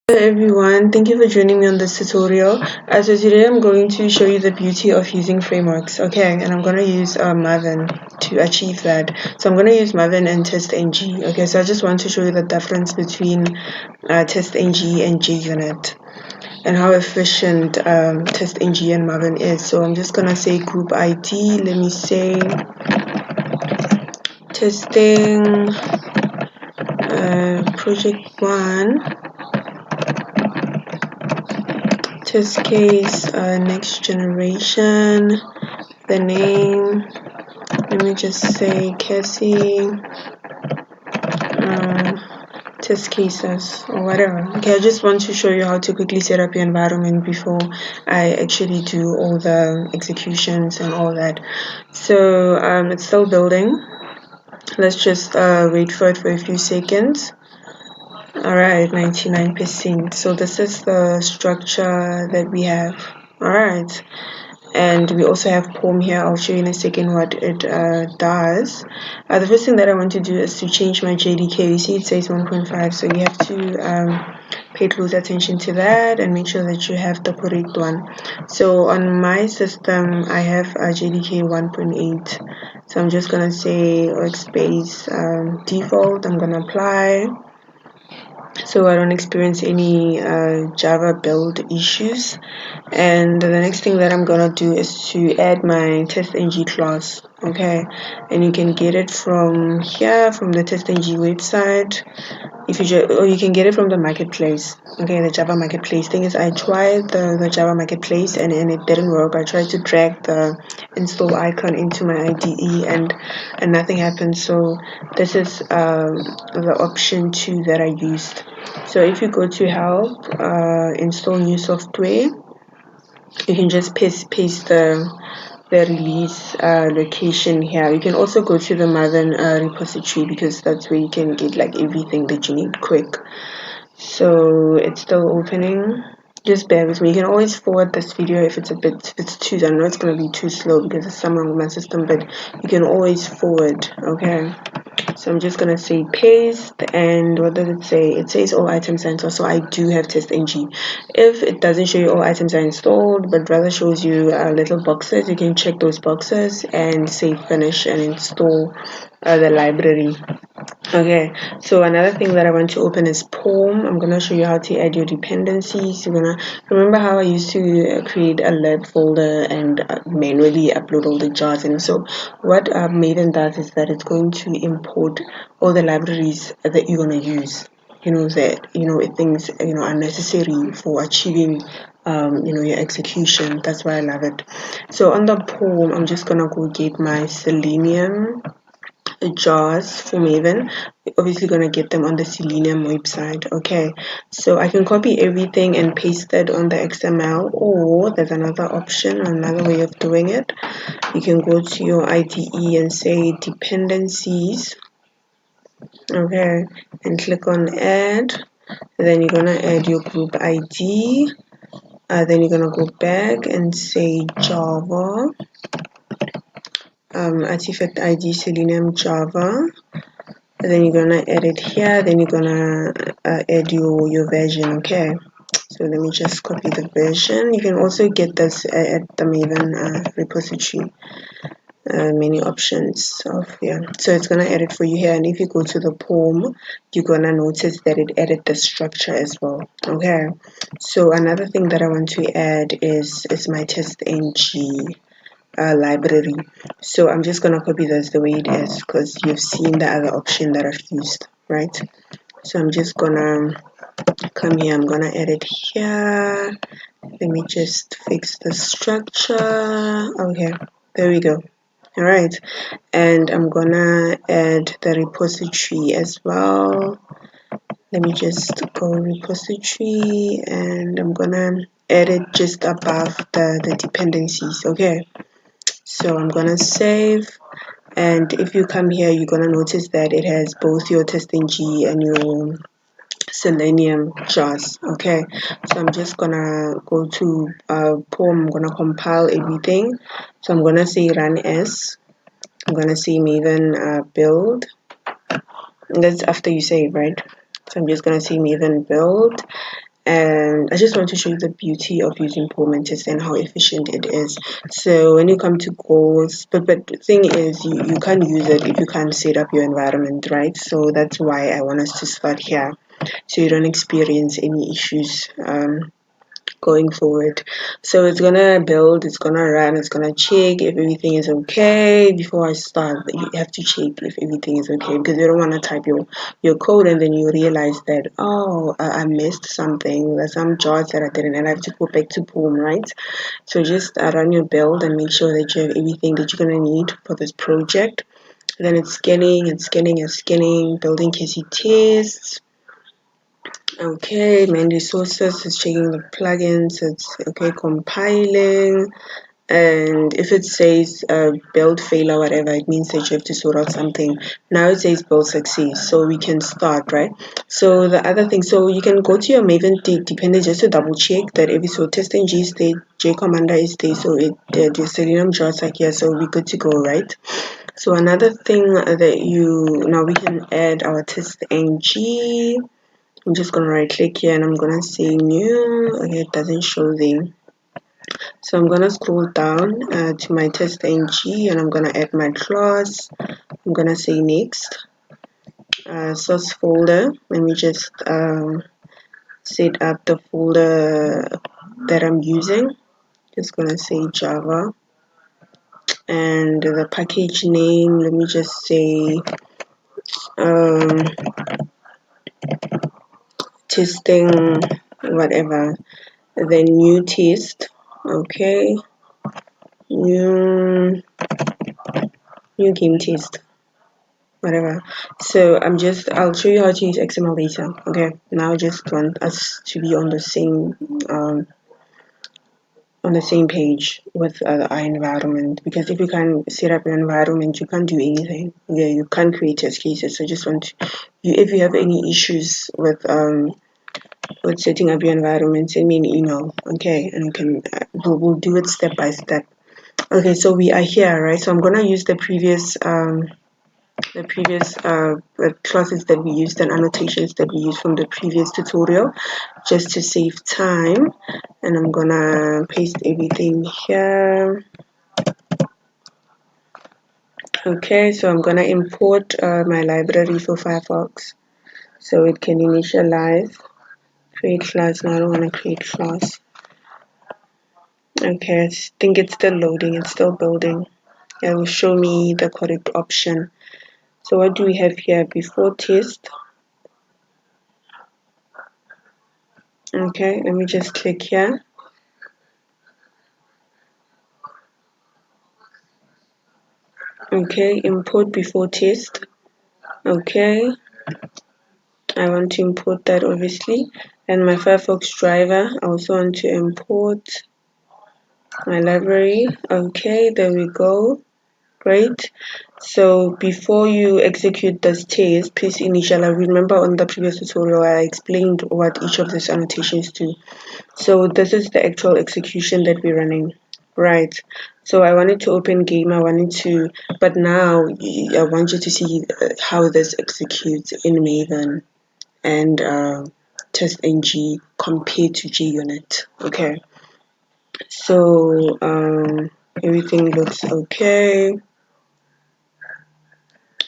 Hello everyone, thank you for joining me on this tutorial. So today I'm going to show you the beauty of using frameworks, okay, and I'm going to use Marven to achieve that. So I'm going to use Marven and TestNG, okay, so I just want to show you the difference between TestNG and JUnit and how efficient TestNG and Marven is. So I'm just going to say group ID, let me say testing project 1 test case next generation, the name, let me just say Cassie, test cases or whatever. Okay, I just want to show you how to quickly set up your environment before I actually do all the executions and all that. So it's still building. Let's just wait for it for a few seconds. Alright, 99%. So this is the structure that we have. Alright, and we also have POM here. I'll show you in a second what it does. The first thing that I want to do is to change my JDK. You see it says 1.5, so you have to pay close attention to that and make sure that you have the correct one. So on my system I have JDK 1.8, so I'm just gonna say workspace default. I'm gonna apply so I don't experience any Java build issues. And the next thing that I'm gonna do is to add my TestNG class, okay, and you can get it from here, from the TestNG website, if you or you can get it from the marketplace, okay, the Java marketplace. Thing is, I tried the Java marketplace and it didn't work. I tried to drag the install icon into my IDE and nothing happened. So this is the option 2 that I used. So if you go to help, install new software, you can just paste the release location here. You can also go to the Marven repository, because that's where you can get like everything that you need quick. So it's still opening. Just bear with me. You can always forward this video if it's too, I know it's going to be too slow because it's somewhere on my system, but you can always forward, okay. So I'm just gonna say paste, and what does it say? It says all items are installed, so I do have TestNG. If it doesn't show you all items are installed but rather shows you little boxes, you can check those boxes and say finish and install the library. Okay, so another thing that I want to open is POM. I'm gonna show you how to add your dependencies. You're gonna remember how I used to create a lib folder and manually upload all the jars. And so what Maven does is that it's going to import all the libraries that you're gonna use. Things are necessary for achieving your execution. That's why I love it. So on the POM, I'm just gonna go get my Selenium jars for Maven. We're obviously going to get them on the Selenium website. Okay, so I can copy everything and paste it on the XML, or there's another option, another way of doing it. You can go to your IDE and say dependencies, okay, and click on add. Then you're going to add your group ID. Then you're going to go back and say Java, artifact ID Selenium Java. And then you're gonna add it here, then you're gonna add your version. Okay, so let me just copy the version. You can also get this at the Maven repository. Many options of here, so it's gonna add it for you here. And if you go to the POM, you're gonna notice that it added the structure as well. Okay, so another thing that I want to add is my TestNG library. So I'm just gonna copy this the way it is, because you've seen the other option that I've used, right? So I'm just gonna come here, I'm gonna edit here. Let me just fix the structure. Okay, there we go. All right, and I'm gonna add the repository as well. Let me just go repository, and I'm gonna add it just above the dependencies. Okay, so I'm gonna save, and if you come here, you're gonna notice that it has both your TestNG and your Selenium jars. Okay, so I'm just gonna go to POM. I'm gonna compile everything. So I'm gonna say run as. I'm gonna say Maven build. And that's after you save, right? So I'm just gonna say Maven build, And I just want to show you the beauty of using Pullman test and how efficient it is. So when you come to goals, but the thing is, you can't use it if you can't set up your environment, right? So that's why I want us to start here, so you don't experience any issues going forward. So it's gonna build, it's gonna run, it's gonna check if everything is okay before I start. You have to check if everything is okay, because you don't want to type your code and then you realize that, oh, I missed something. There's some jobs that I didn't, and I have to go back to Boom, right? So just run your build and make sure that you have everything that you're gonna need for this project. Then it's scanning and scanning and scanning, building KC tests. Okay, main resources is checking the plugins. It's okay, compiling. And if it says build fail or whatever, it means that you have to sort out something. Now it says build success, so we can start, right? So the other thing, so you can go to your Maven dependency just to double check that every so TestNG is there, J commander is there, so the Selenium jars are here, so we're good to go, right? So another thing that now we can add our TestNG. I'm just gonna right click here and I'm gonna say new. Okay, it doesn't show there. So I'm gonna scroll down to my TestNG and I'm gonna add my class. I'm gonna say next. Source folder. Let me just set up the folder that I'm using. Just gonna say Java. And the package name, let me just say testing whatever. Then new test. Okay, new game test, whatever. So I'll show you how to use XML data. Okay, now I just want us to be on the same page with our environment, because if you can't set up an environment, you can't do anything. Yeah, you can't create test cases. So just want if you have any issues with setting up your environment, send me an email. Okay, and you can we'll do it step by step. Okay, so we are here, right? So I'm gonna use the previous classes that we used and annotations that we used from the previous tutorial, just to save time. And I'm gonna paste everything here. Okay, so I'm gonna import my library for Firefox so it can initialize. Create class. Now I don't want to create class. Okay, I think it's still loading. It's still building. It will show me the correct option. So what do we have here? Before test. Okay, let me just click here. Okay, import before test. Okay, I want to import that obviously. And my Firefox driver, I also want to import my library. Okay, there we go. Great. So before you execute this test, please initialize. Remember on the previous tutorial, I explained what each of these annotations do. So this is the actual execution that we're running. Right. So I wanted to open game. But now I want you to see how this executes in Maven and TestNG compared to JUnit. Okay. So everything looks okay.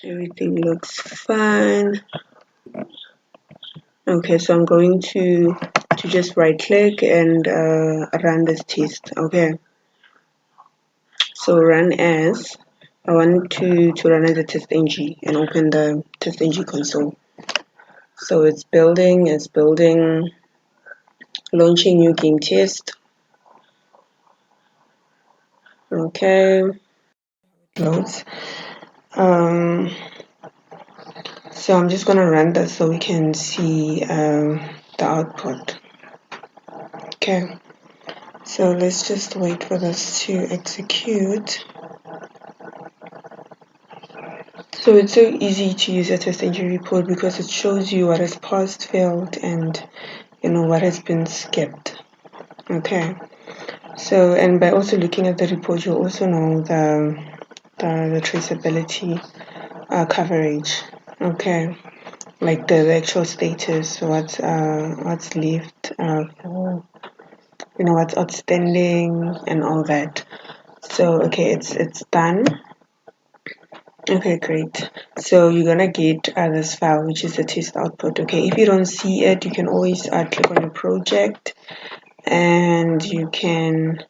Everything looks fine. Okay, so I'm going to just right click and run this test. Okay. So run as, I want to run as a TestNG and open the TestNG console. So it's building, launching new game test. Okay, loads. So I'm just gonna run this so we can see the output. Okay, so let's just wait for this to execute. So it's so easy to use a TestNG report because it shows you what has passed, failed, and what has been skipped. Okay. So, and by also looking at the report, you also know the traceability coverage. Okay. like the actual status, what's left for, what's outstanding and all that. So okay, it's done. Okay, great. So you're gonna get this file, which is the test output. Okay, if you don't see it, you can always click on the project and you can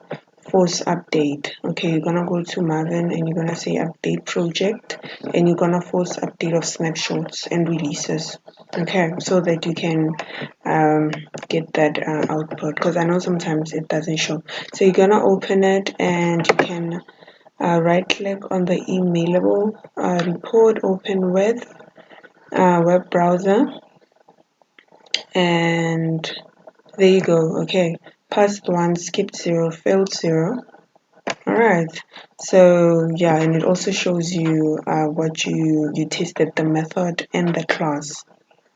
force update. Okay, you're gonna go to Marven and you're gonna say update project, and you're gonna force update of snapshots and releases. Okay, so that you can get that output, because I know sometimes it doesn't show. So you're gonna open it and you can right click on the emailable report, open with web browser, and there you go. Okay, passed 1, skipped 0, failed 0. Alright, so yeah, and it also shows you what you tested, the method and the class.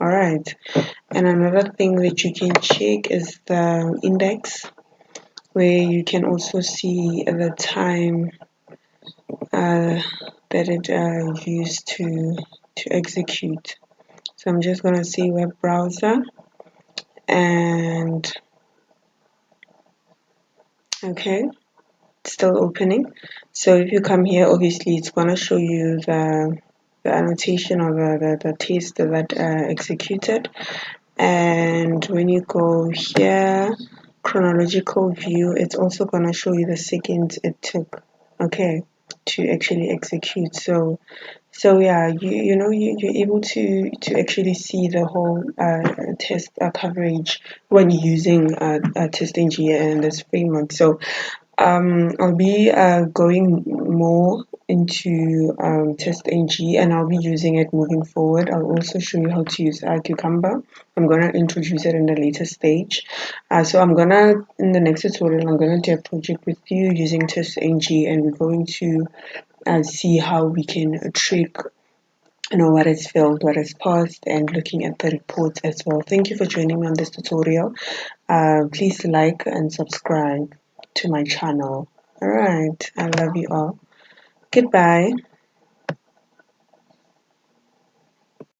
Alright, and another thing that you can check is the index, where you can also see the time that it used to execute. So I'm just gonna say web browser, and okay, still opening. So if you come here, obviously it's gonna show you the annotation or the test that executed. And when you go here, chronological view, it's also gonna show you the seconds it took, okay, to actually execute. So yeah, you're able to actually see the whole test coverage when using TestNG and this framework. So I'll be going more into TestNG, and I'll be using it moving forward. I'll also show you how to use Cucumber. I'm going to introduce it in the later stage. So in the next tutorial, I'm going to do a project with you using TestNG, and we're going to see how we can track what is filled, what is passed, and looking at the reports as well. Thank you for joining me on this tutorial. Please like and subscribe to my channel. Alright, I love you all. Goodbye.